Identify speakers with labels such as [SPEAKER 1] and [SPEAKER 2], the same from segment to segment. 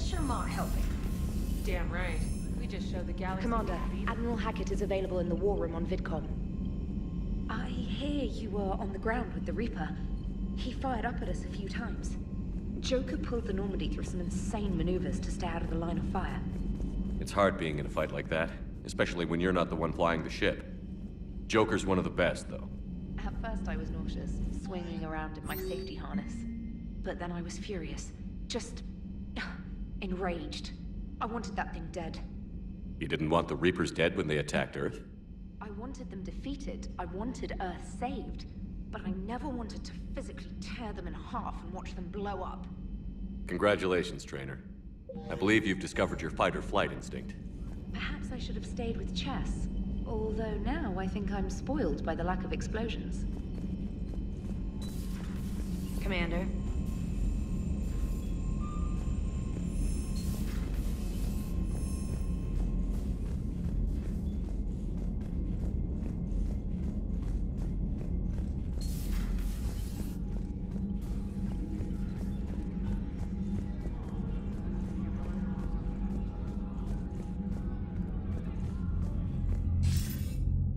[SPEAKER 1] Sherman helping.
[SPEAKER 2] Damn right. We just showed the Galaxy.
[SPEAKER 3] Commander, Admiral Hackett is available in the war room on VidCom. I hear you were on the ground with the Reaper. He fired up at us a few times. Joker pulled the Normandy through some insane maneuvers to stay out of the line of fire.
[SPEAKER 4] It's hard being in a fight like that, especially when you're not the one flying the ship. Joker's one of the best, though.
[SPEAKER 3] At first I was nauseous, swinging around in my safety harness. But then I was furious. Just... enraged. I wanted that thing dead.
[SPEAKER 4] You didn't want the Reapers dead when they attacked Earth?
[SPEAKER 3] I wanted them defeated. I wanted Earth saved. But I never wanted to physically tear them in half and watch them blow up.
[SPEAKER 4] Congratulations, Trainer. I believe you've discovered your fight-or-flight instinct.
[SPEAKER 3] Perhaps I should have stayed with chess. Although now I think I'm spoiled by the lack of explosions.
[SPEAKER 1] Commander.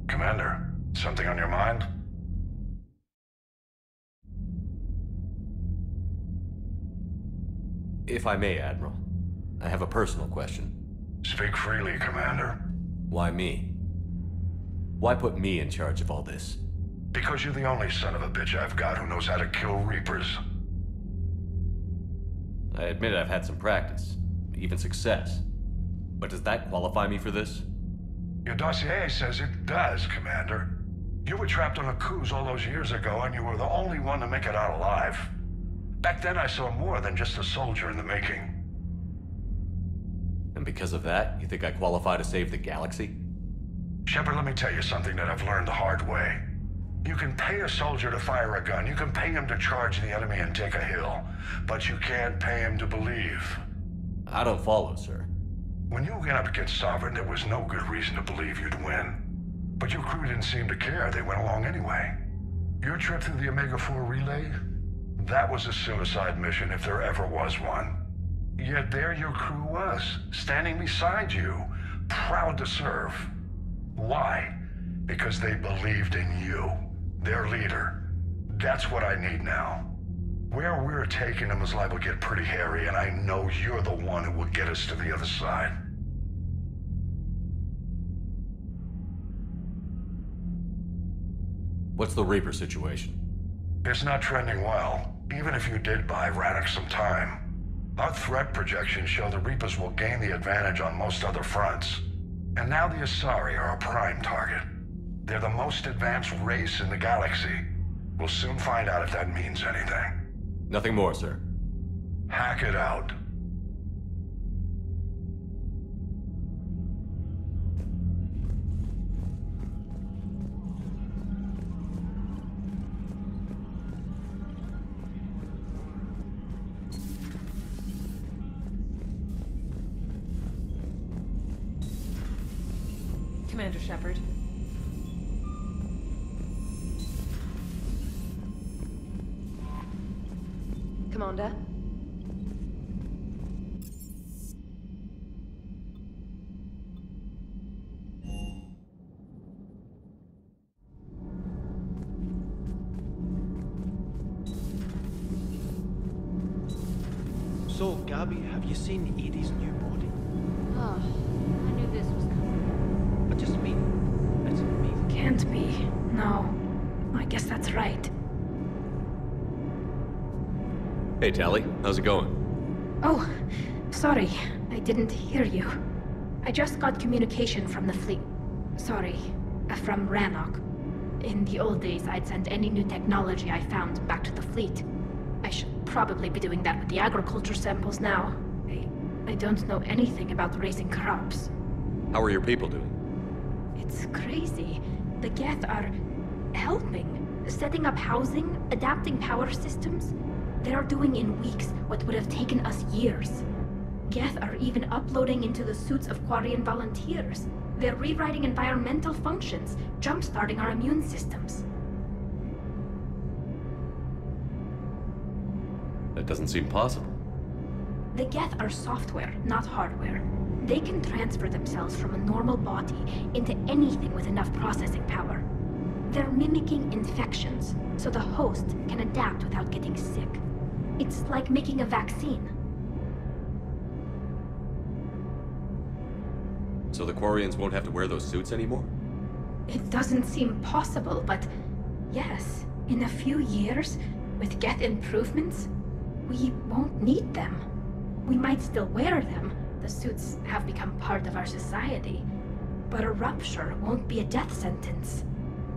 [SPEAKER 5] Commander, something on your mind?
[SPEAKER 4] If I may, Admiral, I have a personal question.
[SPEAKER 5] Speak freely, Commander.
[SPEAKER 4] Why me? Why put me in charge of all this?
[SPEAKER 5] Because you're the only son of a bitch I've got who knows how to kill Reapers.
[SPEAKER 4] I admit I've had some practice, even success. But does that qualify me for this?
[SPEAKER 5] Your dossier says it does, Commander. You were trapped on a cruise all those years ago, and you were the only one to make it out alive. Back then I saw more than just a soldier in the making.
[SPEAKER 4] And because of that, you think I qualify to save the galaxy?
[SPEAKER 5] Shepard, let me tell you something that I've learned the hard way. You can pay a soldier to fire a gun, you can pay him to charge the enemy and take a hill, but you can't pay him to believe.
[SPEAKER 4] I don't follow, sir.
[SPEAKER 5] When you went up against Sovereign, there was no good reason to believe you'd win. But your crew didn't seem to care. They went along anyway. Your trip through the Omega-4 relay? That was a suicide mission if there ever was one. Yet there your crew was, standing beside you, proud to serve. Why? Because they believed in you, their leader. That's what I need now. Where we're taking them is liable to get pretty hairy, and I know you're the one who will get us to the other side.
[SPEAKER 4] What's the Reaper situation?
[SPEAKER 5] It's not trending well, even if you did buy Radix some time. Our threat projections show the Reapers will gain the advantage on most other fronts. And now the Asari are a prime target. They're the most advanced race in the galaxy. We'll soon find out if that means anything.
[SPEAKER 4] Nothing more, sir.
[SPEAKER 5] Hack it out.
[SPEAKER 2] Commander Shepard.
[SPEAKER 3] Commander?
[SPEAKER 6] So, Gabby, have you seen Edie's new body?
[SPEAKER 1] Oh, I knew this was coming.
[SPEAKER 6] I just mean, it's amazing.
[SPEAKER 7] Can't be. No. I guess that's right.
[SPEAKER 4] Hey, Tally. How's it going?
[SPEAKER 7] Oh, sorry. I didn't hear you. I just got communication from the fleet. Sorry. From Rannoch. In the old days, I'd send any new technology I found back to the fleet. I should probably be doing that with the agriculture samples now. I don't know anything about raising crops.
[SPEAKER 4] How are your people doing?
[SPEAKER 7] It's crazy. The Geth are helping. Setting up housing, adapting power systems. They are doing in weeks what would have taken us years. Geth are even uploading into the suits of Quarian volunteers. They're rewriting environmental functions, jump-starting our immune systems.
[SPEAKER 4] That doesn't seem possible.
[SPEAKER 7] The Geth are software, not hardware. They can transfer themselves from a normal body into anything with enough processing power. They're mimicking infections, so the host can adapt without getting sick. It's like making a vaccine.
[SPEAKER 4] So the Quarians won't have to wear those suits anymore?
[SPEAKER 7] It doesn't seem possible, but yes, in a few years, with Geth improvements, we won't need them. We might still wear them. The suits have become part of our society. But a rupture won't be a death sentence.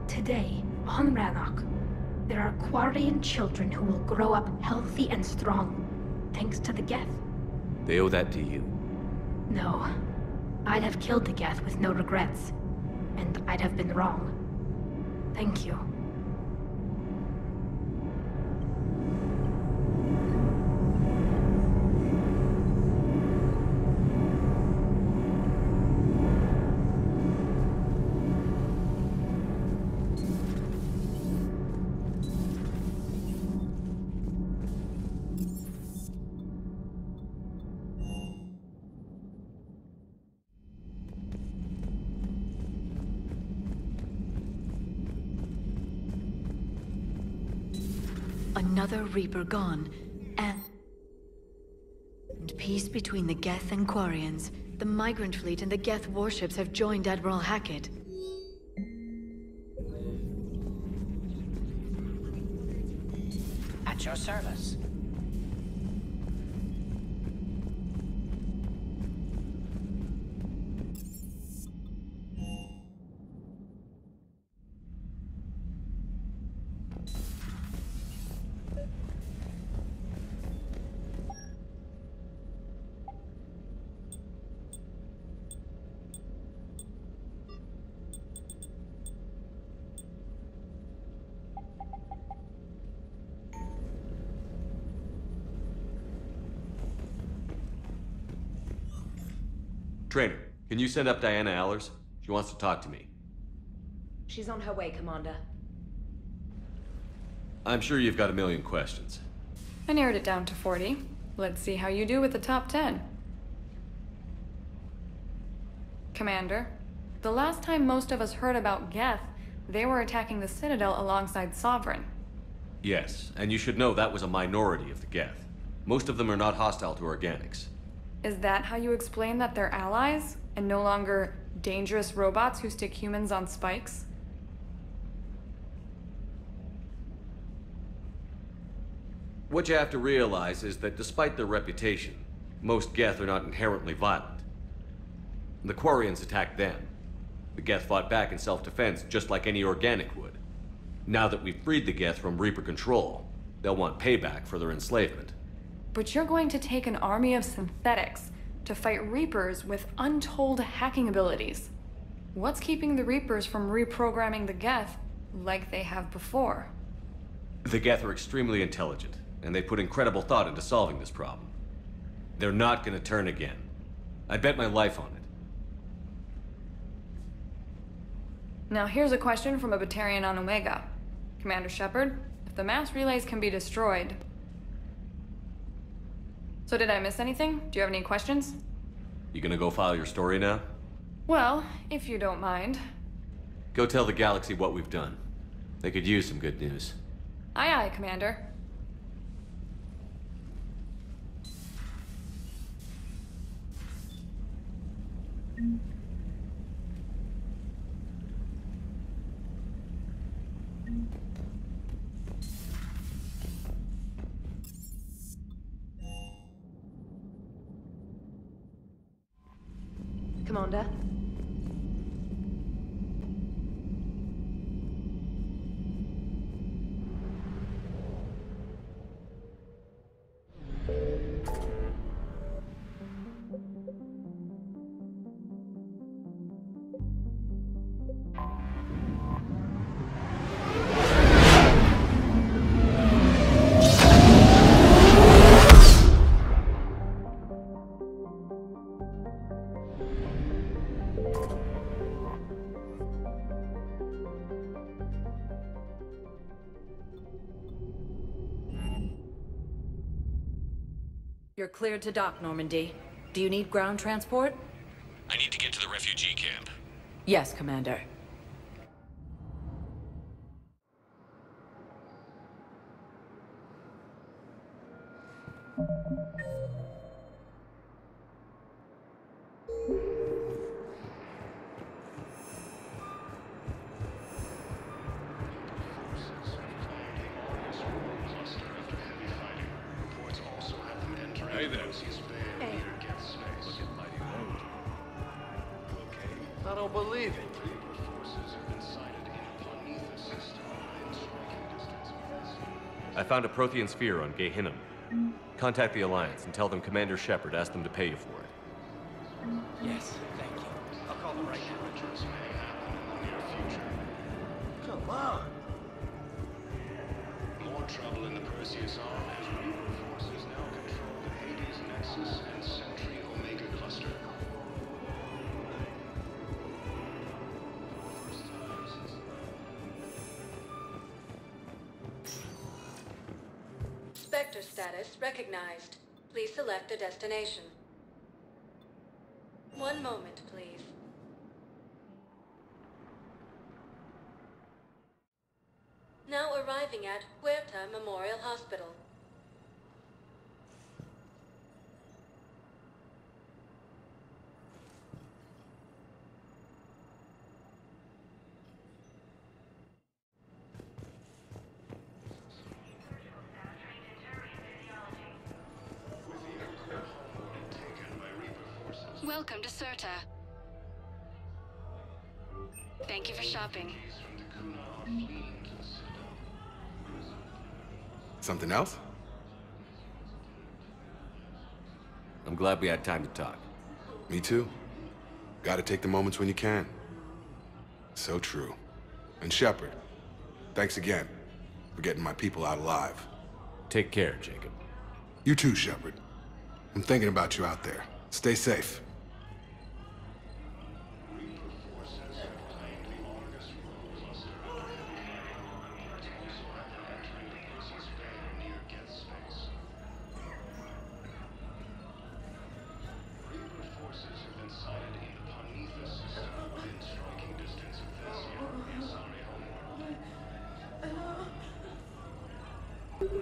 [SPEAKER 7] Today, on Rannoch, there are Quarian children who will grow up healthy and strong, thanks to the Geth.
[SPEAKER 4] They owe that to you.
[SPEAKER 7] No. I'd have killed the Geth with no regrets. And I'd have been wrong. Thank you.
[SPEAKER 8] Another Reaper gone, and peace between the Geth and Quarians. The migrant fleet and the Geth warships have joined Admiral Hackett.
[SPEAKER 9] At your service.
[SPEAKER 4] Trainer, can you send up Diana Allers? She wants to talk to me.
[SPEAKER 3] She's on her way, Commander.
[SPEAKER 4] I'm sure you've got a million questions.
[SPEAKER 10] I narrowed it down to 40. Let's see how you do with the top 10. Commander, the last time most of us heard about Geth, they were attacking the Citadel alongside Sovereign.
[SPEAKER 4] Yes, and you should know that was a minority of the Geth. Most of them are not hostile to organics.
[SPEAKER 10] Is that how you explain that they're allies, and no longer dangerous robots who stick humans on spikes?
[SPEAKER 4] What you have to realize is that despite their reputation, most Geth are not inherently violent. The Quarians attacked them. The Geth fought back in self-defense just like any organic would. Now that we've freed the Geth from Reaper control, they'll want payback for their enslavement.
[SPEAKER 10] But you're going to take an army of synthetics to fight Reapers with untold hacking abilities. What's keeping the Reapers from reprogramming the Geth like they have before?
[SPEAKER 4] The Geth are extremely intelligent, and they put incredible thought into solving this problem. They're not gonna turn again. I bet my life on it.
[SPEAKER 10] Now here's a question from a Batarian on Omega. Commander Shepard, if the mass relays can be destroyed... So did I miss anything? Do you have any questions?
[SPEAKER 4] You gonna go file your story now?
[SPEAKER 10] Well, if you don't mind.
[SPEAKER 4] Go tell the galaxy what we've done. They could use some good news.
[SPEAKER 10] Aye aye, Commander.
[SPEAKER 3] Commander?
[SPEAKER 9] You're cleared to dock, Normandy. Do you need ground transport?
[SPEAKER 4] I need to get to the refugee camp.
[SPEAKER 9] Yes, Commander.
[SPEAKER 11] Hey there.
[SPEAKER 9] Hey.
[SPEAKER 11] I don't believe it.
[SPEAKER 4] I found a Prothean sphere on Gehinnom. Contact the Alliance and tell them Commander Shepard asked them to pay you for it.
[SPEAKER 6] Yes, thank you. I'll call them right now.
[SPEAKER 11] Come on.
[SPEAKER 5] More trouble in the Perseus arm as Reaper forces now control the Hades Nexus and Sentry Omega cluster.
[SPEAKER 8] Spectre status recognized. Please select a destination. One moment, please. Now arriving at Huerta Memorial Hospital.
[SPEAKER 12] Welcome to Serta. Thank you for shopping.
[SPEAKER 13] Something else?
[SPEAKER 4] I'm glad we had time to talk.
[SPEAKER 13] Me too. Gotta take the moments when you can. So true. And Shepard, thanks again for getting my people out alive.
[SPEAKER 4] Take care, Jacob.
[SPEAKER 13] You too, Shepard. I'm thinking about you out there. Stay safe.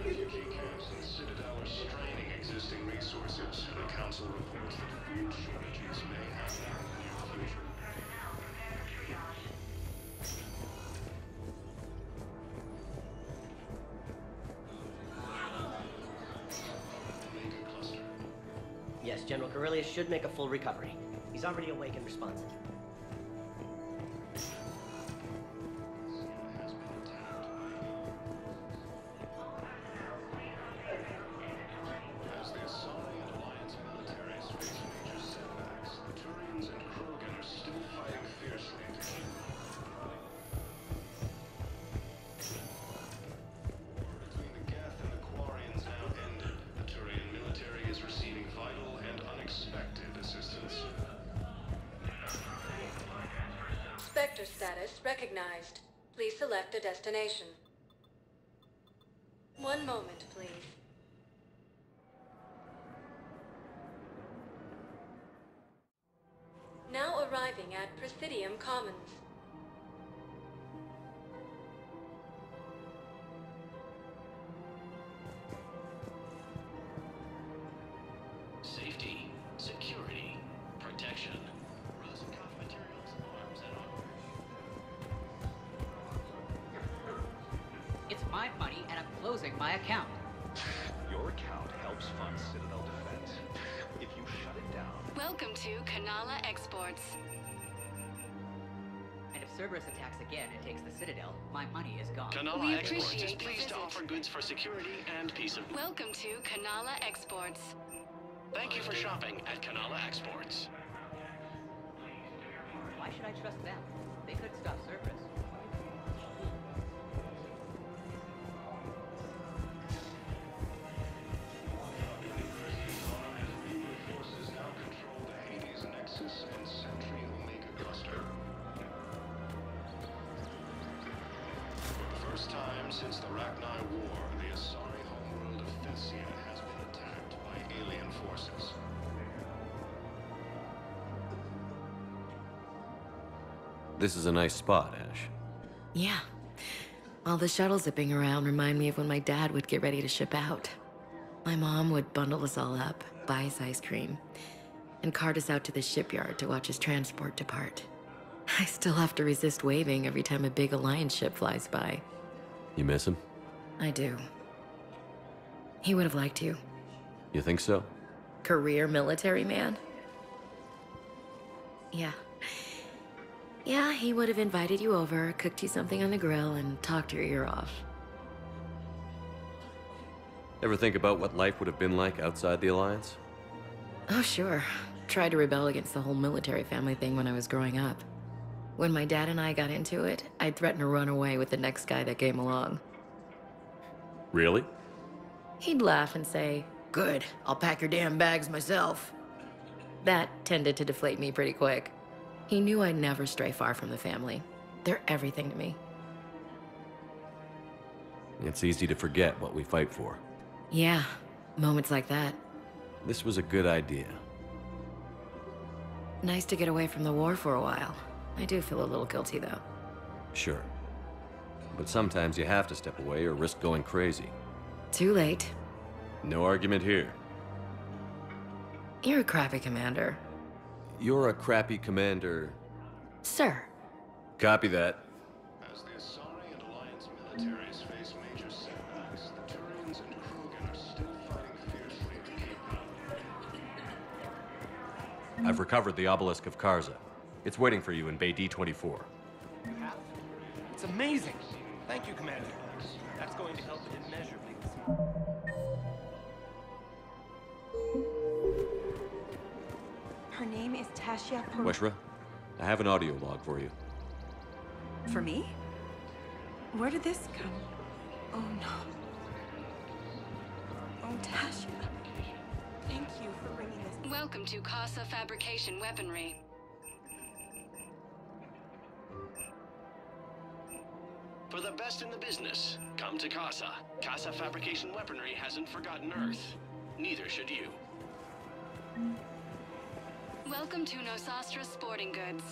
[SPEAKER 5] Refugee camps in Citadel are straining existing resources. The Council reports that food shortages may happen in the near future.
[SPEAKER 14] Yes, General Corellius should make a full recovery. He's already awake and responsive.
[SPEAKER 8] Spectre status recognized. Please select a destination. One moment, please. Now arriving at Presidium Commons.
[SPEAKER 15] Safety, security, protection. Materials, arms, and
[SPEAKER 16] It's my money and I'm closing my account.
[SPEAKER 17] Your account helps fund Citadel defense. If you shut it down...
[SPEAKER 12] Welcome to Kanala Exports.
[SPEAKER 16] And if Cerberus attacks again and takes the Citadel, my money is gone.
[SPEAKER 15] Kanala Exports is pleased to offer goods for security and peace of...
[SPEAKER 12] Welcome to Kanala Exports.
[SPEAKER 15] Thank you for shopping at Kanala Exports.
[SPEAKER 16] Why should I trust them? They could stop Cerberus.
[SPEAKER 5] Forces now control the Hades Nexus and Sentry Omega cluster. For the first time since the Rachni War, the Asari homeworld of Thessia has been attacked by alien forces.
[SPEAKER 4] This is a nice spot, Ash.
[SPEAKER 18] Yeah. All the shuttles zipping around remind me of when my dad would get ready to ship out. My mom would bundle us all up, buy us ice cream, and cart us out to the shipyard to watch his transport depart. I still have to resist waving every time a big Alliance ship flies by.
[SPEAKER 4] You miss him?
[SPEAKER 18] I do. He would have liked you.
[SPEAKER 4] You think so?
[SPEAKER 18] Career military man? Yeah. Yeah, he would have invited you over, cooked you something on the grill, and talked your ear off.
[SPEAKER 4] Ever think about what life would have been like outside the Alliance?
[SPEAKER 18] Oh, sure. Tried to rebel against the whole military family thing when I was growing up. When my dad and I got into it, I'd threaten to run away with the next guy that came along.
[SPEAKER 4] Really?
[SPEAKER 18] He'd laugh and say, "Good, I'll pack your damn bags myself." That tended to deflate me pretty quick. He knew I'd never stray far from the family. They're everything to me.
[SPEAKER 4] It's easy to forget what we fight for.
[SPEAKER 18] Yeah, moments like that.
[SPEAKER 4] This was a good idea.
[SPEAKER 18] Nice to get away from the war for a while. I do feel a little guilty, though.
[SPEAKER 4] Sure. But sometimes you have to step away or risk going crazy.
[SPEAKER 18] Too late.
[SPEAKER 4] No argument here.
[SPEAKER 18] You're a crappy commander.
[SPEAKER 4] You're a crappy commander.
[SPEAKER 18] Sir.
[SPEAKER 4] Copy that.
[SPEAKER 5] As the Asari and Alliance militaries face major setbacks, the Turians and Krogan are still fighting fiercely to keep up.
[SPEAKER 4] I've recovered the obelisk of Karza. It's waiting for you in Bay D24.
[SPEAKER 6] You have? It's amazing. Thank you, Commander. That's going to help it immeasurably.
[SPEAKER 19] Her name is Tasha
[SPEAKER 4] Weshra, I have an audio log for you.
[SPEAKER 19] For me? Where did this come? Oh no. Oh, Tasha. Thank you for bringing this.
[SPEAKER 12] Welcome to Casa Fabrication Weaponry.
[SPEAKER 15] For the best in the business, come to Casa. Casa Fabrication Weaponry hasn't forgotten Earth. Neither should you.
[SPEAKER 12] Welcome to Nosastra Sporting Goods.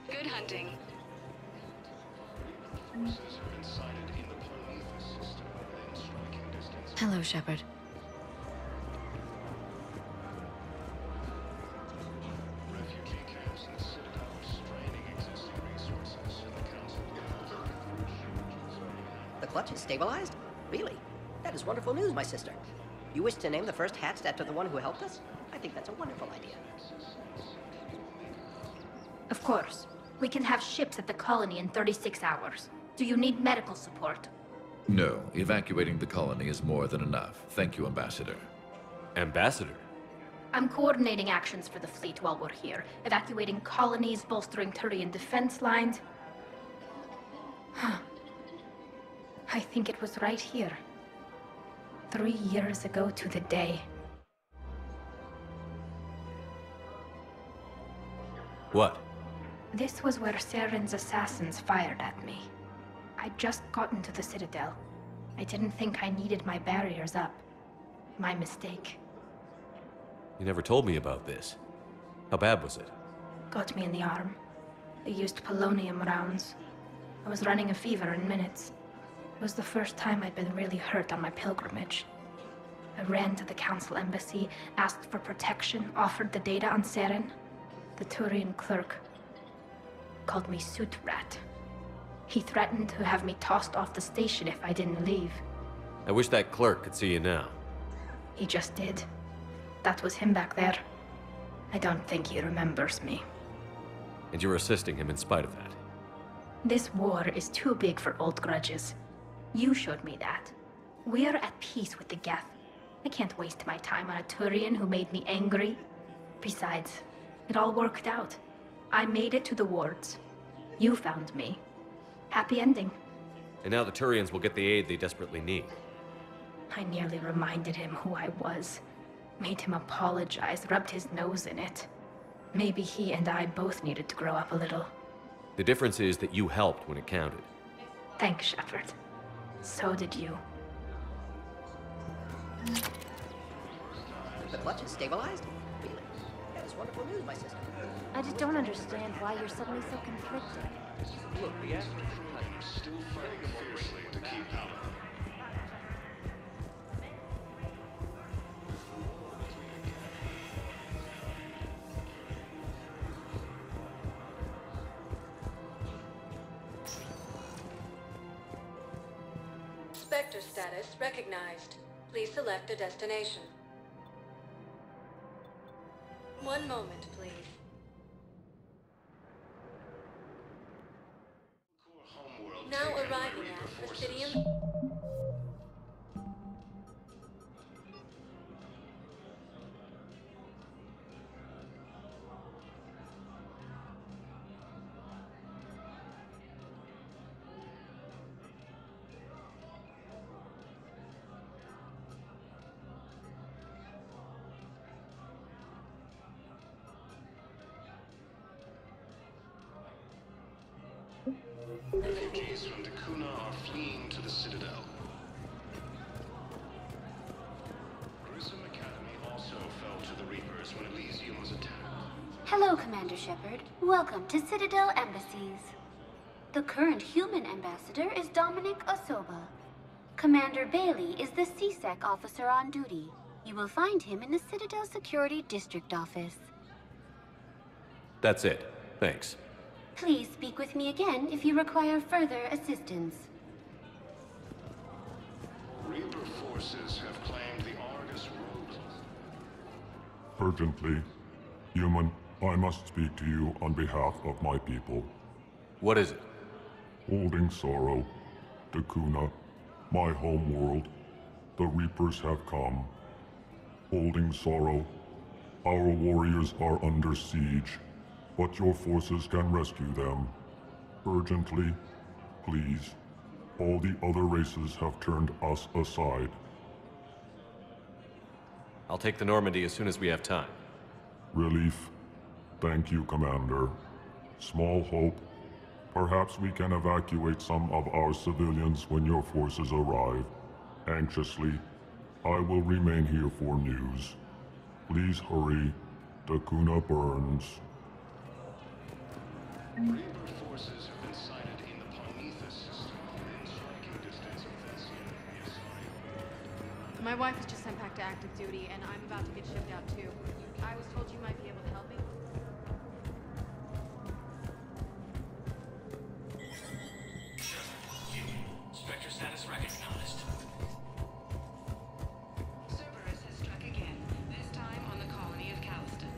[SPEAKER 12] Good hunting.
[SPEAKER 5] Forces have been sighted in the Prometheus system within striking distance.
[SPEAKER 18] Hello, Shepard.
[SPEAKER 5] Refugee camps in the Citadel are straining existing resources, and the Council
[SPEAKER 14] The clutch is stabilized? Really? That is wonderful news, my sister. You wish to name the first hatched after the one who helped us? I think that's a wonderful idea.
[SPEAKER 7] Of course. We can have ships at the colony in 36 hours. Do you need medical support?
[SPEAKER 20] No, evacuating the colony is more than enough. Thank you, Ambassador.
[SPEAKER 4] Ambassador?
[SPEAKER 7] I'm coordinating actions for the fleet while we're here. Evacuating colonies, bolstering Turian defense lines. I think it was right here. 3 years ago to the day.
[SPEAKER 4] What?
[SPEAKER 7] This was where Saren's assassins fired at me. I'd just gotten to the Citadel. I didn't think I needed my barriers up. My mistake.
[SPEAKER 4] You never told me about this. How bad was it?
[SPEAKER 7] Got me in the arm. They used polonium rounds. I was running a fever in minutes. It was the first time I'd been really hurt on my pilgrimage. I ran to the Council embassy, asked for protection, offered the data on Saren. The Turian clerk called me Suit Rat. He threatened to have me tossed off the station if I didn't leave.
[SPEAKER 4] I wish that clerk could see you now.
[SPEAKER 7] He just did. That was him back there. I don't think he remembers me.
[SPEAKER 4] And you're assisting him in spite of that.
[SPEAKER 7] This war is too big for old grudges. You showed me that. We're at peace with the Geth. I can't waste my time on a Turian who made me angry. Besides, it all worked out. I made it to the wards. You found me. Happy ending.
[SPEAKER 4] And now the Turians will get the aid they desperately need.
[SPEAKER 7] I nearly reminded him who I was. Made him apologize, rubbed his nose in it. Maybe he and I both needed to grow up a little.
[SPEAKER 4] The difference is that you helped when it counted.
[SPEAKER 7] Thanks, Shepard. So did you.
[SPEAKER 14] The clutch is stabilized? Really? That is That's wonderful news, my sister.
[SPEAKER 1] I just don't understand why you're suddenly so conflicted.
[SPEAKER 15] Look, the Astro crew are still fighting fiercely to keep power.
[SPEAKER 8] Spectre status recognized. Please select a destination. One moment, please. Now arriving at Presidium.
[SPEAKER 15] Refugees from Dakuna are fleeing to the Citadel. Grissom Academy also fell to the Reapers when Elysium was attacked.
[SPEAKER 21] Hello, Commander Shepard. Welcome to Citadel Embassies. The current human ambassador is Dominic Osoba. Commander Bailey is the CSEC officer on duty. You will find him in the Citadel Security District Office.
[SPEAKER 4] That's it. Thanks.
[SPEAKER 21] Please speak with me again if you require further assistance.
[SPEAKER 15] Reaper forces have claimed the Argus road.
[SPEAKER 22] Urgently. Human, I must speak to you on behalf of my people.
[SPEAKER 4] What is it?
[SPEAKER 22] Holding sorrow. Dakuna, my home world. The Reapers have come. Holding sorrow. Our warriors are under siege, but your forces can rescue them. Urgently, please. All the other races have turned us aside.
[SPEAKER 4] I'll take the Normandy as soon as we have time.
[SPEAKER 22] Relief. Thank you, Commander. Small hope. Perhaps we can evacuate some of our civilians when your forces arrive. Anxiously, I will remain here for news. Please hurry. Dakuna burns.
[SPEAKER 15] Reaper forces have been sighted in the Ponethus system, within striking distance of Thessia.
[SPEAKER 2] My wife was just sent back to active duty, and I'm about to get shipped out too. I was told you might be able to help me.
[SPEAKER 15] Spectre status recognized.
[SPEAKER 12] Cerberus has struck again, this time on the colony of Calliston.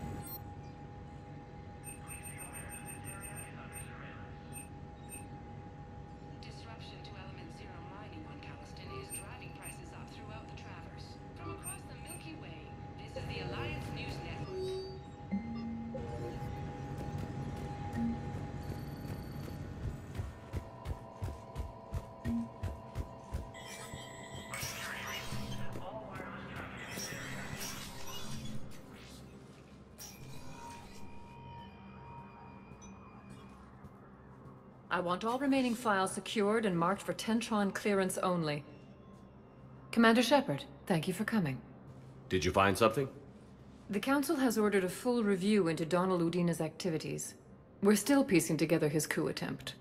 [SPEAKER 12] Disruption to Element Zero mining on Calliston is driving prices up throughout the Traverse. From across the Milky Way, this is the Alliance News Network.
[SPEAKER 23] I want all remaining files secured and marked for Tentron clearance only. Commander Shepard, thank you for coming.
[SPEAKER 4] Did you find something?
[SPEAKER 23] The Council has ordered a full review into Donald Udina's activities. We're still piecing together his coup attempt.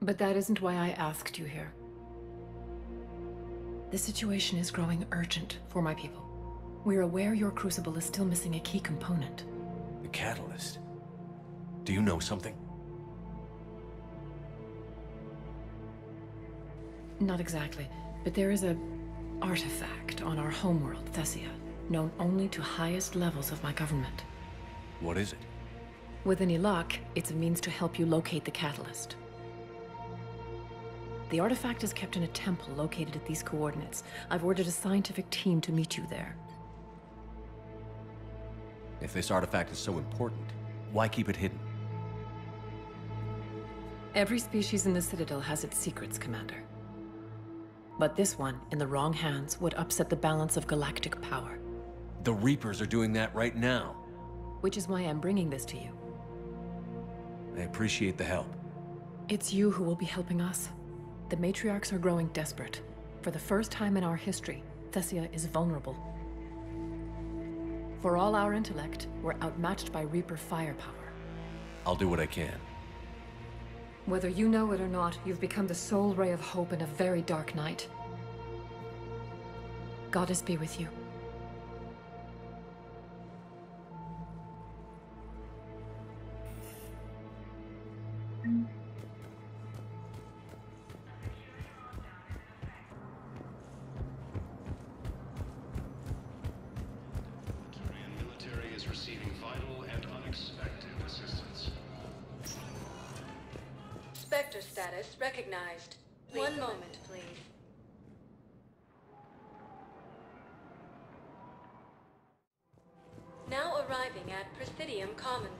[SPEAKER 23] But that isn't why I asked you here. The situation is growing urgent for my people. We're aware your crucible is still missing a key component.
[SPEAKER 4] The catalyst. Do you know something?
[SPEAKER 23] Not exactly, but there is a artifact on our homeworld, Thessia, known only to highest levels of my government.
[SPEAKER 4] What is it?
[SPEAKER 23] With any luck, it's a means to help you locate the catalyst. The artifact is kept in a temple located at these coordinates. I've ordered a scientific team to meet you there.
[SPEAKER 4] If this artifact is so important, why keep it hidden?
[SPEAKER 23] Every species in the Citadel has its secrets, Commander. But this one, in the wrong hands, would upset the balance of galactic power.
[SPEAKER 4] The Reapers are doing that right now.
[SPEAKER 23] Which is why I'm bringing this to you.
[SPEAKER 4] I appreciate the help.
[SPEAKER 23] It's you who will be helping us. The matriarchs are growing desperate. For the first time in our history, Thessia is vulnerable. For all our intellect, we're outmatched by Reaper firepower.
[SPEAKER 4] I'll do what I can.
[SPEAKER 23] Whether you know it or not, you've become the sole ray of hope in a very dark night. Goddess be with you.
[SPEAKER 15] Military is receiving vital and unexpected assistance.
[SPEAKER 8] Spectre status recognized. One moment, please. Now arriving at Presidium Commons.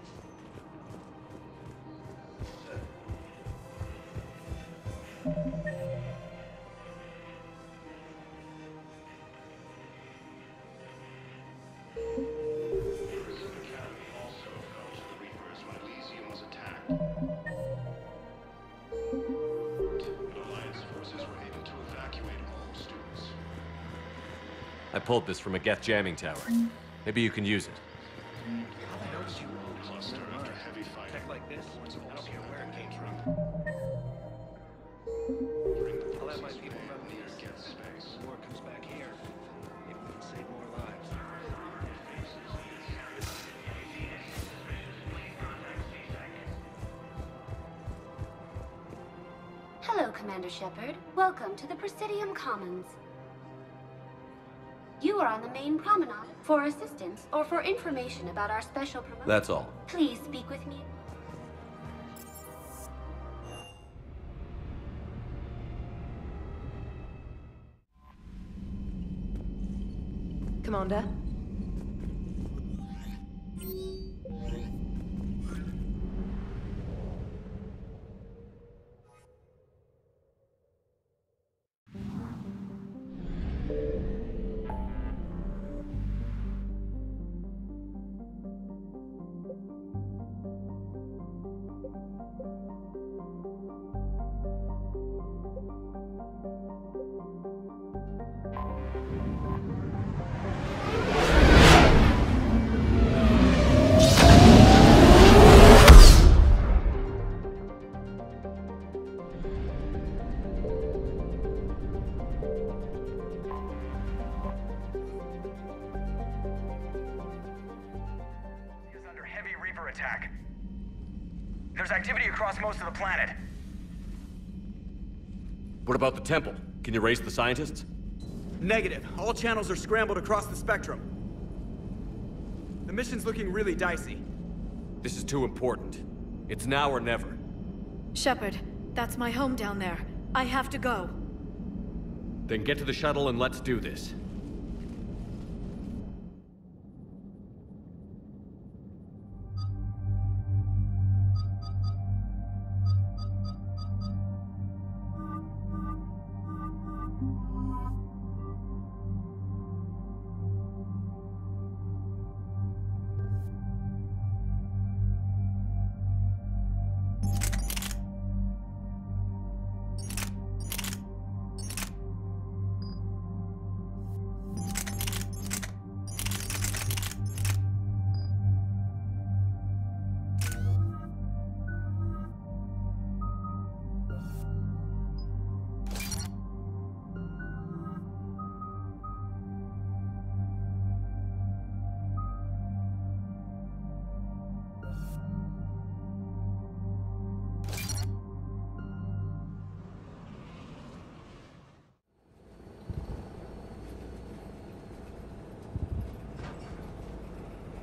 [SPEAKER 4] I pulled this from a Geth jamming tower. Maybe you can use it.
[SPEAKER 15] Cluster after heavy fighting.
[SPEAKER 6] Tech like this, I don't care where it came from. I'll let my people run near Geth space. More comes back here. Maybe we can save more lives.
[SPEAKER 21] Hello, Commander Shepard. Welcome to the Presidium Commons. You are on the main promenade. For assistance or for information about our special promotion,
[SPEAKER 4] That's all.
[SPEAKER 21] please speak with me.
[SPEAKER 19] Commander?
[SPEAKER 3] Attack. There's activity across most of the planet.
[SPEAKER 4] What about the temple? Can you raise the scientists?
[SPEAKER 3] Negative. All channels are scrambled across the spectrum. The mission's looking really dicey.
[SPEAKER 4] This is too important. It's now or never.
[SPEAKER 8] Shepard, that's my home down there. I have to go.
[SPEAKER 4] Then get to the shuttle and let's do this.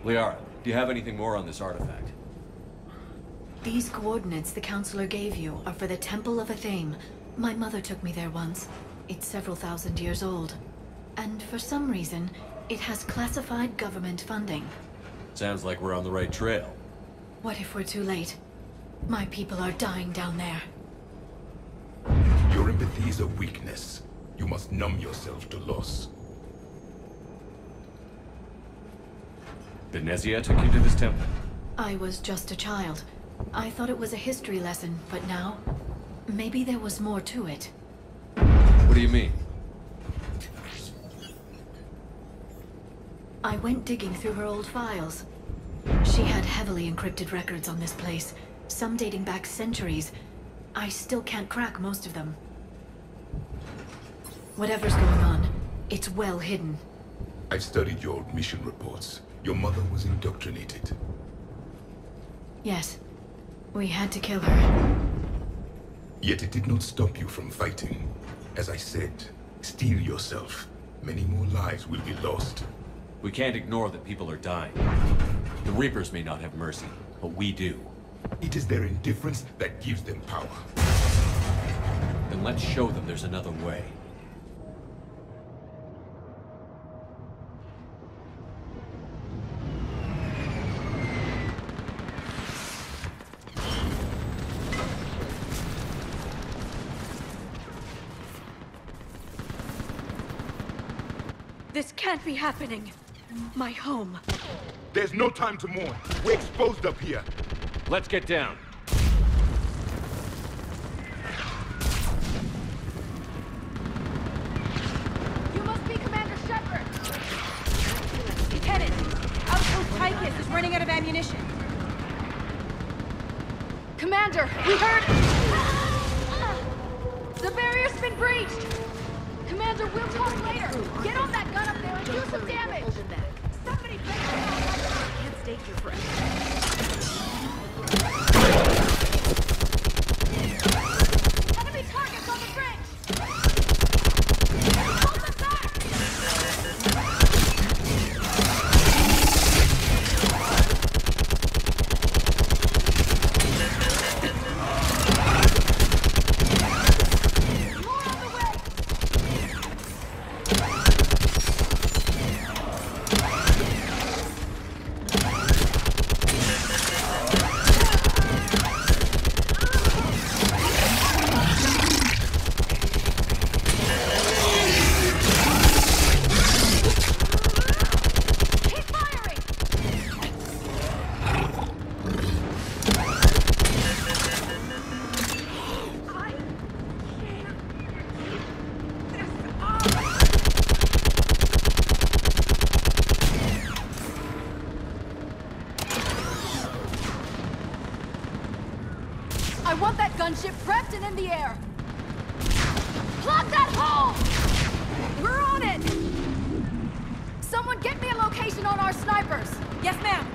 [SPEAKER 4] Liara, do you have anything more on this artifact?
[SPEAKER 8] These coordinates the Counselor gave you are for the Temple of Athame. My mother took me there once. It's several thousand years old. And for some reason, it has classified government funding.
[SPEAKER 4] Sounds like we're on the right trail.
[SPEAKER 8] What if we're too late? My people are dying down there.
[SPEAKER 9] Your empathy is a weakness. You must numb yourself to loss.
[SPEAKER 4] Benezia took you to this temple?
[SPEAKER 8] I was just a child. I thought it was a history lesson, but now, maybe there was more to it.
[SPEAKER 4] What do you mean?
[SPEAKER 8] I went digging through her old files. She had heavily encrypted records on this place, some dating back centuries. I still can't crack most of them. Whatever's going on, it's well hidden.
[SPEAKER 9] I've studied your old mission reports. Your mother was indoctrinated.
[SPEAKER 8] Yes. We had to kill her.
[SPEAKER 9] Yet it did not stop you from fighting. As I said, steel yourself. Many more lives will be lost.
[SPEAKER 4] We can't ignore that people are dying. The Reapers may not have mercy, but we do.
[SPEAKER 9] It is their indifference that gives them power.
[SPEAKER 4] Then let's show them there's another way.
[SPEAKER 2] This can't be happening. My home.
[SPEAKER 9] There's no time to mourn. We're exposed up here.
[SPEAKER 4] Let's get down.
[SPEAKER 2] You must be Commander Shepard! Lieutenant, Outpost Tychus is running out of ammunition. Commander, we heard... The barrier's been breached! Commander, we'll talk later! Get on that gun up there and do some damage! Somebody break it down! I can't stake your friend. Enemy targets on the bridge! Hold them back! More on the way! I want that gunship prepped and in the air! Plug that hole! We're on it! Someone get me a location on our snipers! Yes, ma'am!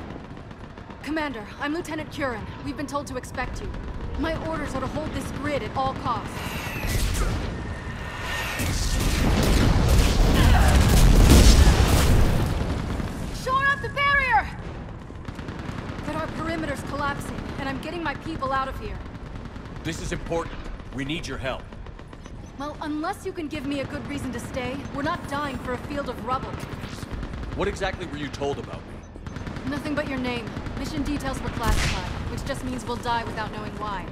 [SPEAKER 2] Commander, I'm Lieutenant Curran. We've been told to expect you. My orders are to hold this grid at all costs. Shore up the barrier! But our perimeter's collapsing, and I'm getting my people out of here.
[SPEAKER 4] This is important. We need your help.
[SPEAKER 2] Well, unless you can give me a good reason to stay, we're not dying for a field of rubble.
[SPEAKER 4] What exactly were you told about me?
[SPEAKER 2] Nothing but your name. Mission details were classified, which just means we'll die without knowing why.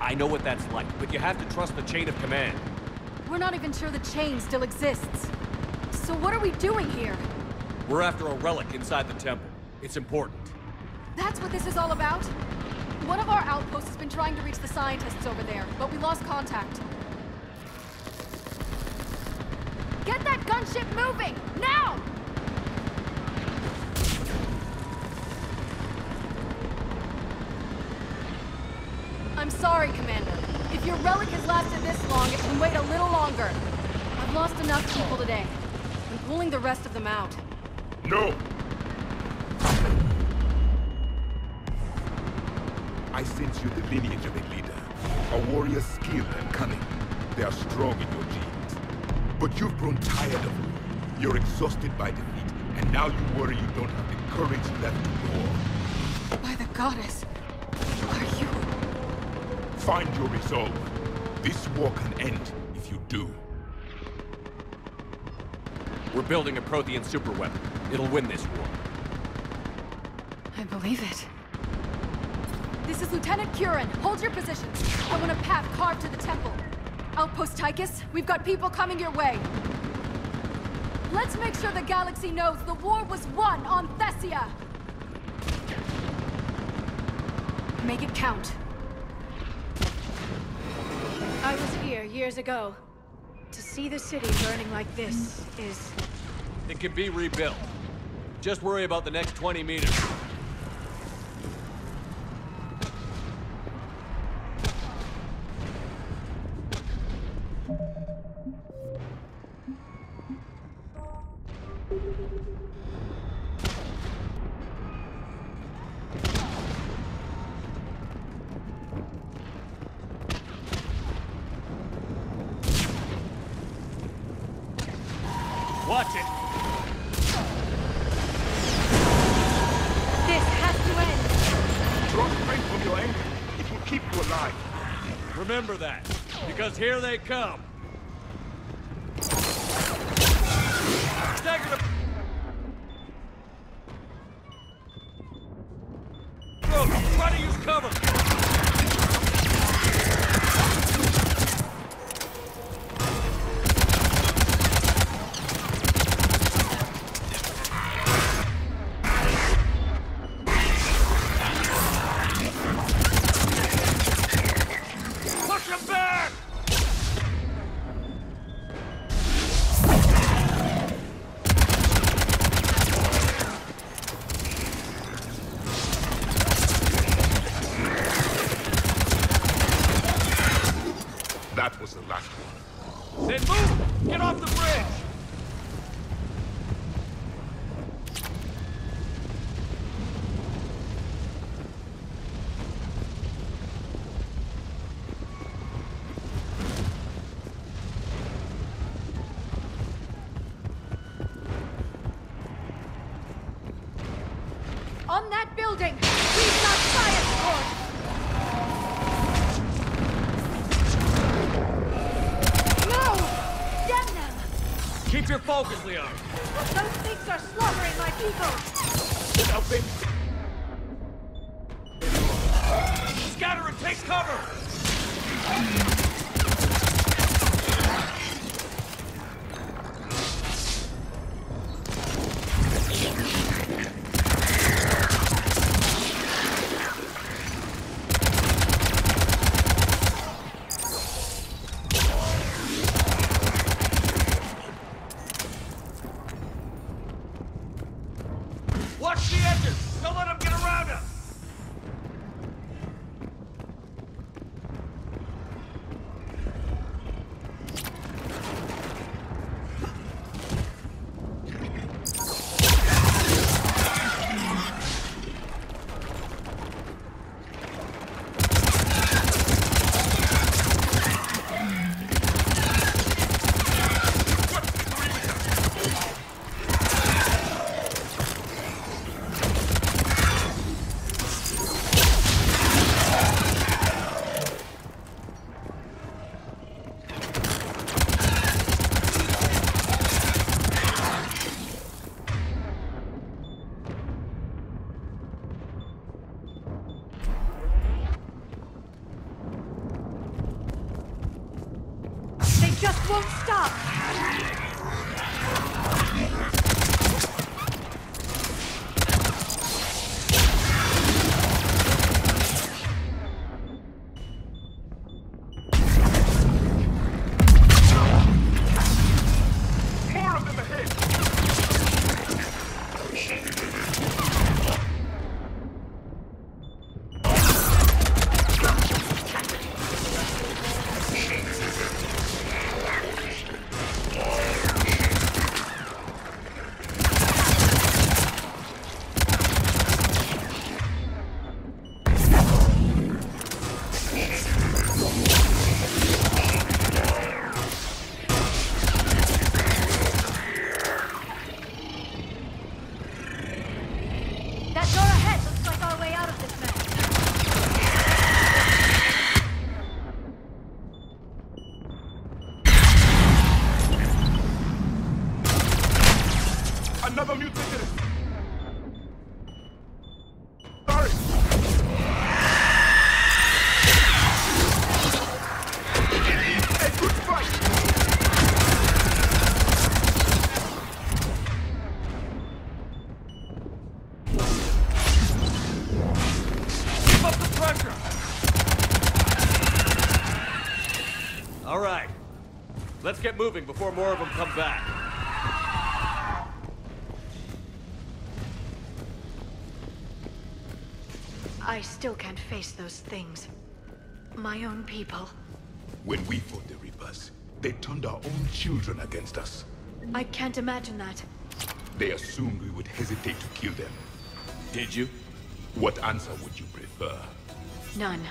[SPEAKER 4] I know what that's like, but you have to trust the chain of command.
[SPEAKER 2] We're not even sure the chain still exists. So what are we doing here?
[SPEAKER 4] We're after a relic inside the temple. It's important.
[SPEAKER 2] That's what this is all about? One of our outposts has been trying to reach the scientists over there, but we lost contact. Get that gunship moving! Now! I'm sorry, Commander. If your relic has lasted this long, it can wait a little longer. I've lost enough people today. I'm pulling the rest of them out.
[SPEAKER 9] No! I sense you the lineage of a leader. A warrior's skill and cunning. They are strong in your genes. But you've grown tired of war. You're exhausted by defeat, and now you worry you don't have the courage left to war.
[SPEAKER 2] By the goddess, who are you?
[SPEAKER 9] Find your resolve. This war can end if you do.
[SPEAKER 4] We're building a Prothean superweapon. It'll win this war.
[SPEAKER 2] I believe it. This is Lieutenant Curran. Hold your positions. I want a path carved to the temple. Outpost Tychus, we've got people coming your way. Let's make sure the galaxy knows the war was won on Thessia. Make it count.
[SPEAKER 10] I was here years ago. To see the city burning like this is...
[SPEAKER 4] It can be rebuilt. Just worry about the next 20 meters. Watch it!
[SPEAKER 10] This has to end!
[SPEAKER 9] Draw strength from your anger. It will keep you alive.
[SPEAKER 4] Remember that, because here they come. Stagger the... Go! Try to use cover!
[SPEAKER 9] That was the last one.
[SPEAKER 4] Then move! Get off the bridge!
[SPEAKER 2] On that building! We've got fire support!
[SPEAKER 4] Keep your focus, Leon.
[SPEAKER 10] Those things are slaughtering my people!
[SPEAKER 9] Help him!
[SPEAKER 4] Scatter and take cover! Watch the edges! Don't let them get around us!
[SPEAKER 10] Just won't stop!
[SPEAKER 9] More of them ahead! Another mutated! Sorry! A good fight!
[SPEAKER 4] Keep up the pressure! All right. Let's get moving before more of them come back.
[SPEAKER 8] I still can't face those things. My own people.
[SPEAKER 9] When we fought the Reapers, they turned our own children against us.
[SPEAKER 8] I can't imagine that.
[SPEAKER 9] They assumed we would hesitate to kill them.
[SPEAKER 11] Did you?
[SPEAKER 9] What answer would you prefer?
[SPEAKER 8] None.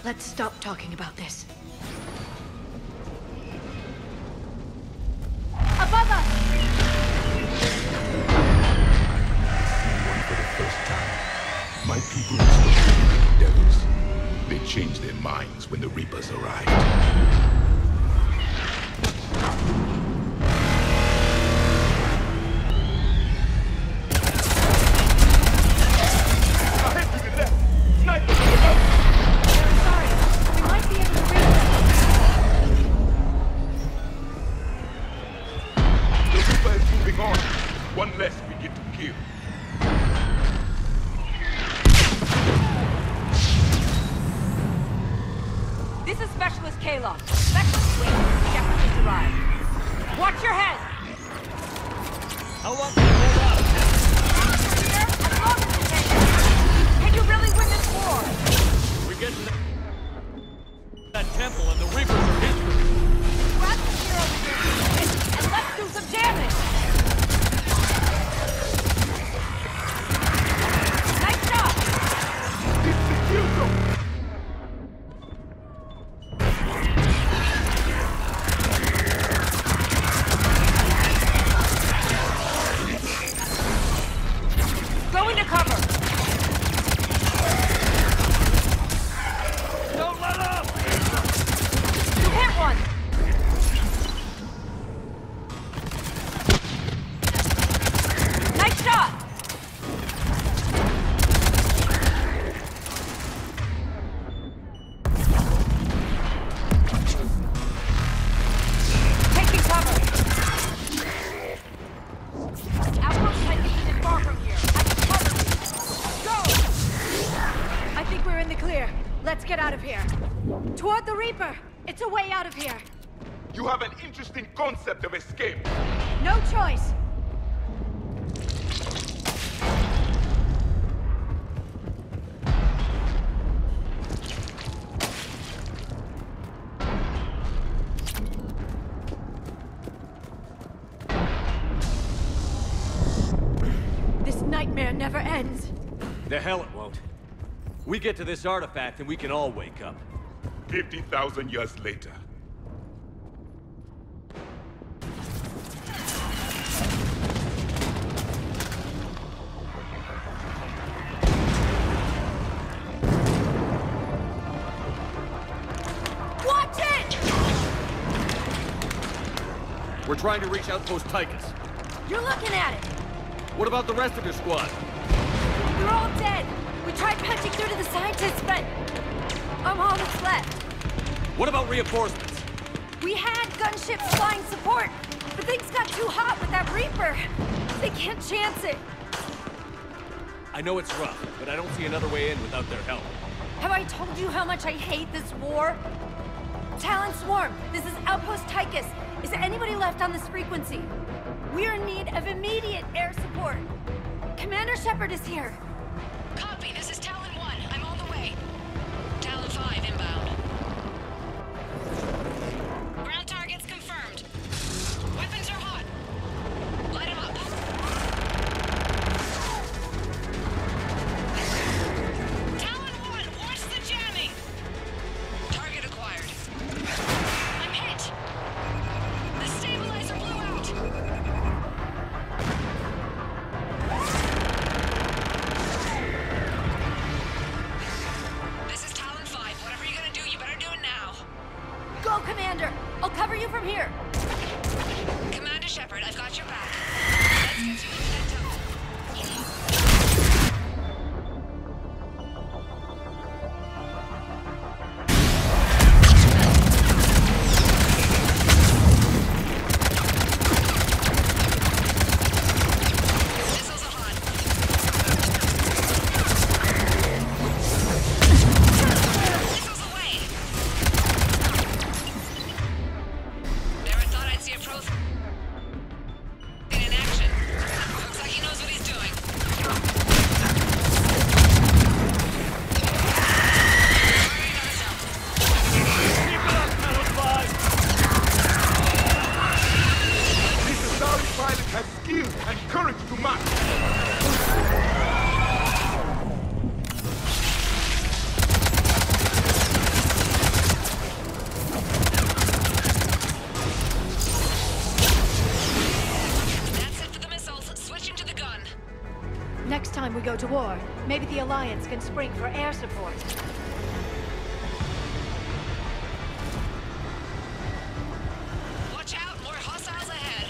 [SPEAKER 8] Let's stop talking about this.
[SPEAKER 2] Above us!
[SPEAKER 9] One for the first time. My people stopped being devils. They changed their minds when the Reapers arrived. One less we get to kill.
[SPEAKER 10] This is Specialist Kalon. Specialist wait. Shepard has arrived. Watch your head!
[SPEAKER 11] How long can you hold out?
[SPEAKER 10] Here, as long as it takes. Can you really win this war?
[SPEAKER 11] We get to that temple and the Reapers are history.
[SPEAKER 10] Grab the gear over here and let's do some damage! Toward the Reaper! It's a way out of here!
[SPEAKER 9] You have an interesting concept of escape.
[SPEAKER 10] No choice! This nightmare never ends.
[SPEAKER 11] The hell it won't. We get to this artifact and we can all wake up.
[SPEAKER 9] 50,000 years later.
[SPEAKER 2] Watch it!
[SPEAKER 11] We're trying to reach Outpost Tychus.
[SPEAKER 2] You're looking at it!
[SPEAKER 11] What about the rest of your squad?
[SPEAKER 2] They're all dead! We tried punching through to the scientists, but I'm all that's left.
[SPEAKER 11] What about reinforcements?
[SPEAKER 2] We had gunships flying support, but things got too hot with that Reaper. They can't chance it.
[SPEAKER 11] I know it's rough, but I don't see another way in without their help.
[SPEAKER 2] Have I told you how much I hate this war? Talon Swarm, this is Outpost Tychus. Is there anybody left on this frequency? We're in need of immediate air support. Commander Shepard is here.
[SPEAKER 12] Copy, this is Talon 1. I'm on the way. Talon 5 inbound. Ground targets confirmed. Weapons are hot. Light 'em up. Talon 1, watch the jamming. Target acquired. I'm hit. The stabilizer blew out.
[SPEAKER 13] Next time we go to war, maybe the Alliance can spring for air support.
[SPEAKER 12] Watch out, more hostiles ahead.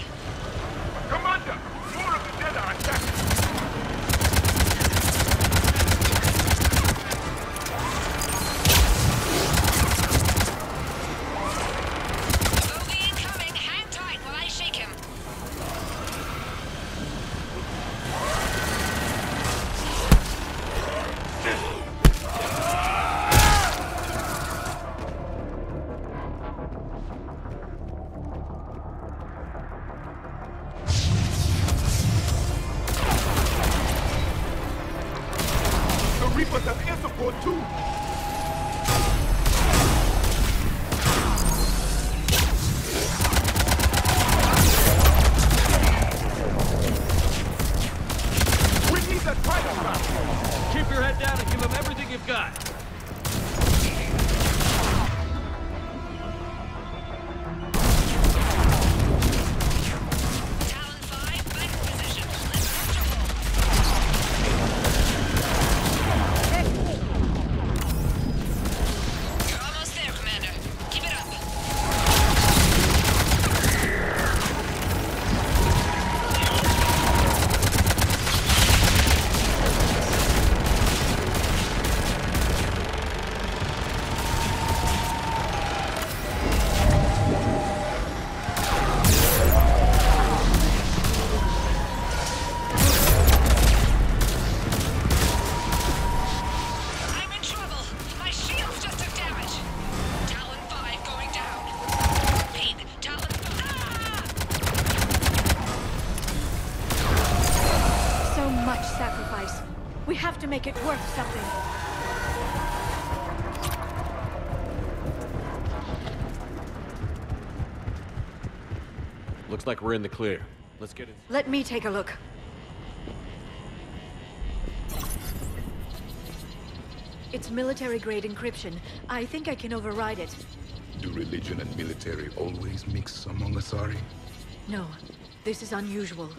[SPEAKER 9] Commander! More of the dead are attacking!
[SPEAKER 12] Bogey incoming. Hang tight while I shake him.
[SPEAKER 9] The Reapers have air support too! We need that fighter craft!
[SPEAKER 11] Keep your head down and give them everything you've got.
[SPEAKER 12] Talon 5, back in position. Let's You're almost there, Commander. Keep it up. I'm in trouble. My shields just took damage. Talon 5 going down. Repeat, Talon 5.
[SPEAKER 13] So much sacrifice. We have to make it worth something.
[SPEAKER 4] Looks like we're in the clear. Let's get it.
[SPEAKER 13] Let me take a look. It's military-grade encryption. I think I can override it.
[SPEAKER 9] Do religion and military always mix among Asari?
[SPEAKER 13] No, this is unusual.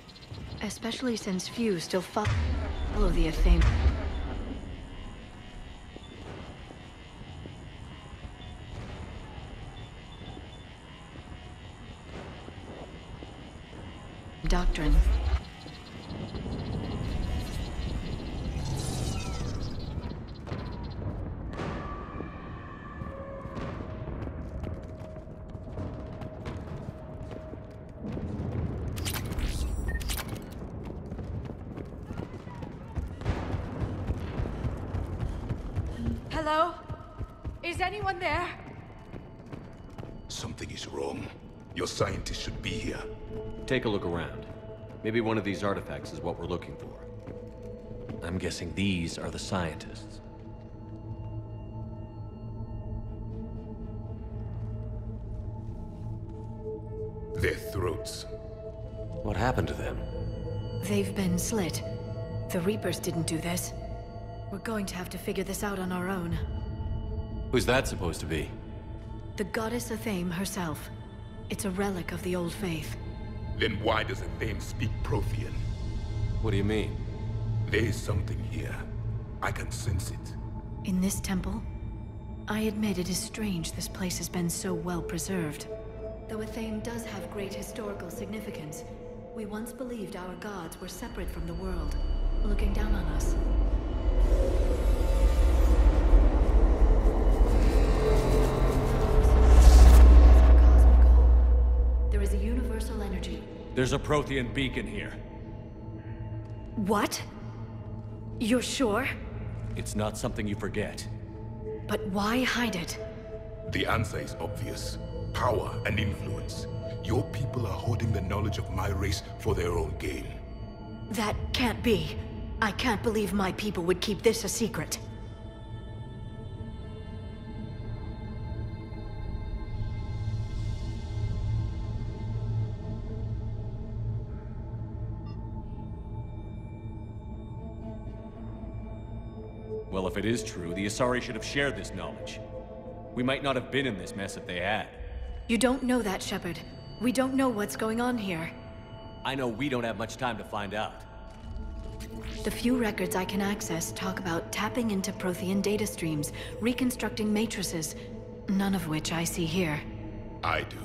[SPEAKER 13] Especially since few still follow the Athame. Doctrine. Hello? Is anyone there?
[SPEAKER 9] Something is wrong. Your scientists should be here.
[SPEAKER 4] Take a look around. Maybe one of these artifacts is what we're looking for.
[SPEAKER 6] I'm guessing these are the scientists.
[SPEAKER 9] Their throats.
[SPEAKER 4] What happened to them?
[SPEAKER 13] They've been slit. The Reapers didn't do this. We're going to have to figure this out on our own.
[SPEAKER 4] Who's that supposed to be?
[SPEAKER 13] The goddess Athame herself. It's a relic of the old faith.
[SPEAKER 9] Then why does Athame speak Prothean?
[SPEAKER 4] What do you mean?
[SPEAKER 9] There is something here. I can sense it.
[SPEAKER 13] In this temple? I admit it is strange this place has been so well preserved. Though Athame does have great historical significance, we once believed our gods were separate from the world, looking down on us. There is a universal energy.
[SPEAKER 11] There's a Prothean beacon here.
[SPEAKER 13] What? You're sure?
[SPEAKER 11] It's not something you forget.
[SPEAKER 13] But why hide it?
[SPEAKER 9] The answer is obvious. Power and influence. Your people are hoarding the knowledge of my race for their own gain.
[SPEAKER 13] That can't be. I can't believe my people would keep this a secret.
[SPEAKER 11] Well, if it is true, the Asari should have shared this knowledge. We might not have been in this mess if they had.
[SPEAKER 13] You don't know that, Shepard. We don't know what's going on here.
[SPEAKER 11] I know we don't have much time to find out.
[SPEAKER 8] The few records I can access talk about tapping into Prothean data streams, reconstructing matrices, none of which I see here.
[SPEAKER 9] I do.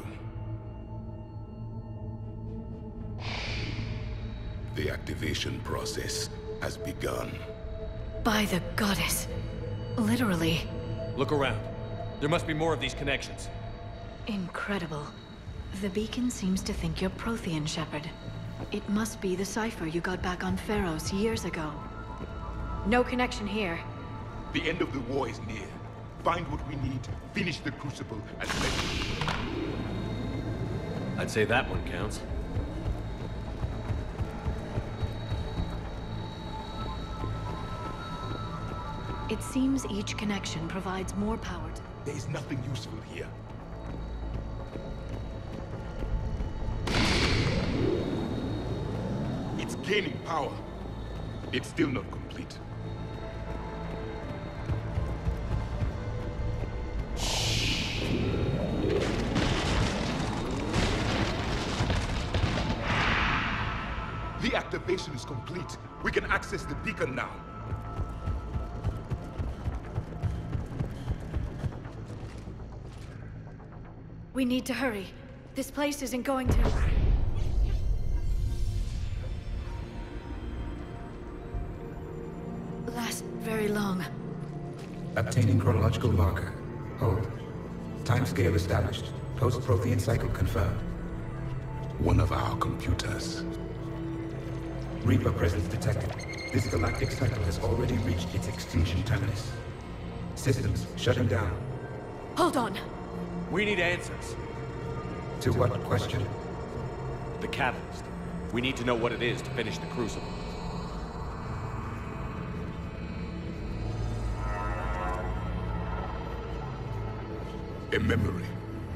[SPEAKER 9] The activation process has begun.
[SPEAKER 8] By the goddess. Literally.
[SPEAKER 11] Look around. There must be more of these connections.
[SPEAKER 8] Incredible. The beacon seems to think you're Prothean, Shepard. It must be the cipher you got back on Pharos years ago. No connection here.
[SPEAKER 9] The end of the war is near. Find what we need, finish the Crucible, and let...
[SPEAKER 11] I'd say that one counts.
[SPEAKER 8] It seems each connection provides more power to...
[SPEAKER 9] There is nothing useful here. It's gaining power. It's still not complete. The activation is complete. We can access the beacon now.
[SPEAKER 8] We need to hurry. This place isn't going to... last very long.
[SPEAKER 16] Obtaining chronological marker. Hold. Timescale established. Post-Prothean cycle confirmed.
[SPEAKER 9] One of our computers.
[SPEAKER 16] Reaper presence detected. This galactic cycle has already reached its extinction terminus. Systems shutting down.
[SPEAKER 8] Hold on.
[SPEAKER 11] We need answers.
[SPEAKER 16] To what question?
[SPEAKER 11] The catalyst. We need to know what it is to finish the Crucible.
[SPEAKER 9] A memory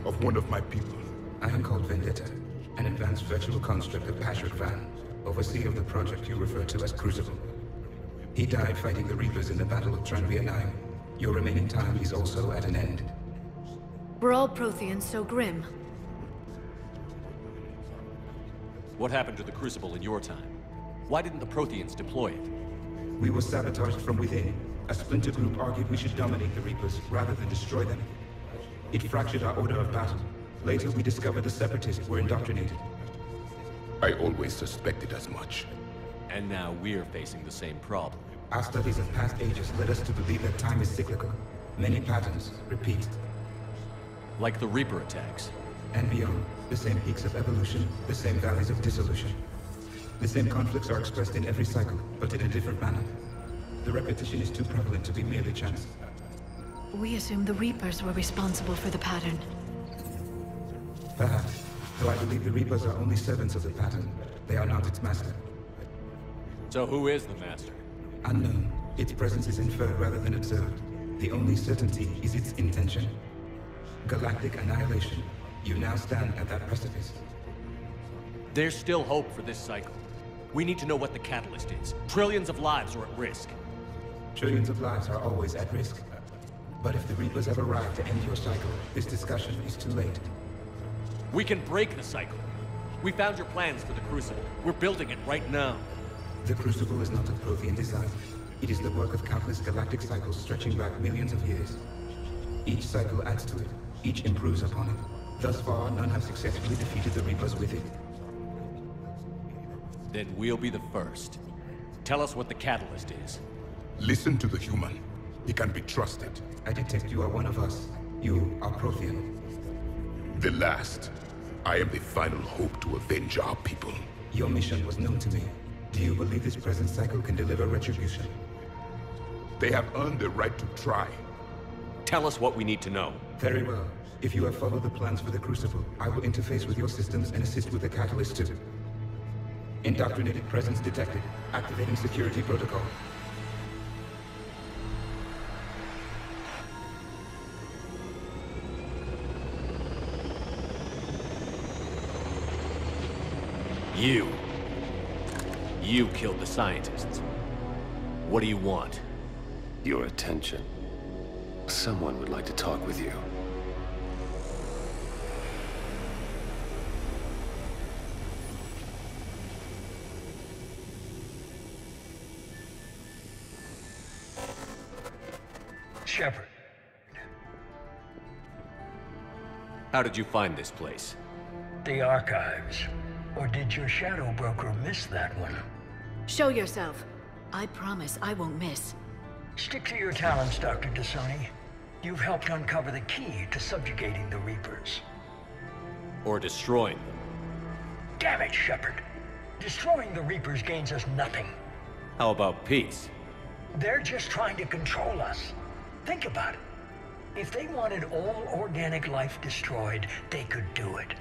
[SPEAKER 9] of one of my people.
[SPEAKER 16] I am called Vendetta, an advanced virtual construct of Patrick Van, overseer of the project you refer to as Crucible. He died fighting the Reapers in the Battle of Tranvia 9. Your remaining time is also at an end.
[SPEAKER 8] We're all Protheans, so grim.
[SPEAKER 11] What happened to the Crucible in your time? Why didn't the Protheans deploy it?
[SPEAKER 16] We were sabotaged from within. A splinter group argued we should dominate the Reapers rather than destroy them. It fractured our order of battle. Later, we discovered the Separatists were indoctrinated.
[SPEAKER 9] I always suspected as much.
[SPEAKER 11] And now we're facing the same problem.
[SPEAKER 16] Our studies of past ages led us to believe that time is cyclical. Many patterns repeat.
[SPEAKER 11] Like the Reaper attacks.
[SPEAKER 16] And beyond, the same peaks of evolution, the same valleys of dissolution. The same conflicts are expressed in every cycle, but in a different manner. The repetition is too prevalent to be merely chance.
[SPEAKER 8] We assumed the Reapers were responsible for the pattern.
[SPEAKER 16] Perhaps, though I believe the Reapers are only servants of the pattern. They are not its master.
[SPEAKER 11] So who is the master?
[SPEAKER 16] Unknown. Its presence is inferred rather than observed. The only certainty is its intention. Galactic annihilation. You now stand at that precipice.
[SPEAKER 11] There's still hope for this cycle. We need to know what the catalyst is. Trillions of lives are at risk.
[SPEAKER 16] Trillions of lives are always at risk. But if the Reapers have arrived to end your cycle, this discussion is too late.
[SPEAKER 11] We can break the cycle. We found your plans for the Crucible. We're building it right now.
[SPEAKER 16] The Crucible is not of Prothean design. It is the work of countless galactic cycles stretching back millions of years. Each cycle adds to it. Each improves upon it. Thus far, none have successfully defeated the Reapers with it.
[SPEAKER 11] Then we'll be the first. Tell us what the catalyst is.
[SPEAKER 9] Listen to the human. He can be trusted.
[SPEAKER 16] I detect you are one of us. You are Prothean.
[SPEAKER 9] The last. I am the final hope to avenge our people.
[SPEAKER 16] Your mission was known to me. Do you believe this present cycle can deliver retribution?
[SPEAKER 9] They have earned the right to try.
[SPEAKER 11] Tell us what we need to know.
[SPEAKER 16] Very well. If you have followed the plans for the Crucible, I will interface with your systems and assist with the catalyst too. Indoctrinated presence detected. Activating security protocol.
[SPEAKER 11] You killed the scientists. What do you want?
[SPEAKER 17] Your attention. Someone would like to talk with you.
[SPEAKER 5] Shepard.
[SPEAKER 4] How did you find this place?
[SPEAKER 5] The archives. Or did your shadow broker miss that one?
[SPEAKER 8] Show yourself. I promise I won't miss.
[SPEAKER 5] Stick to your talents, Dr. Dasani. You've helped uncover the key to subjugating the Reapers.
[SPEAKER 4] Or destroying them.
[SPEAKER 5] Damn it, Shepard. Destroying the Reapers gains us nothing.
[SPEAKER 4] How about peace?
[SPEAKER 5] They're just trying to control us. Think about it. If they wanted all organic life destroyed, they could do it.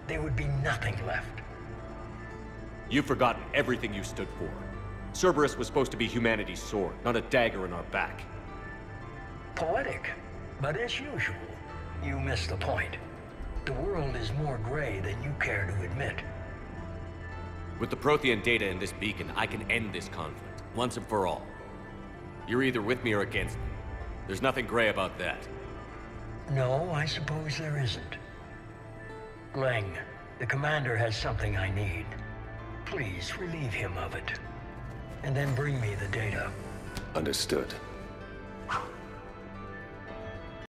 [SPEAKER 5] There would be nothing left.
[SPEAKER 4] You've forgotten everything you stood for. Cerberus was supposed to be humanity's sword, not a dagger in our back.
[SPEAKER 5] Poetic, but as usual, you missed the point. The world is more gray than you care to admit.
[SPEAKER 4] With the Prothean data in this beacon, I can end this conflict, once and for all. You're either with me or against me. There's nothing gray about that.
[SPEAKER 5] No, I suppose there isn't. Leng, the commander has something I need. Please relieve him of it. And then bring me the data.
[SPEAKER 17] Understood.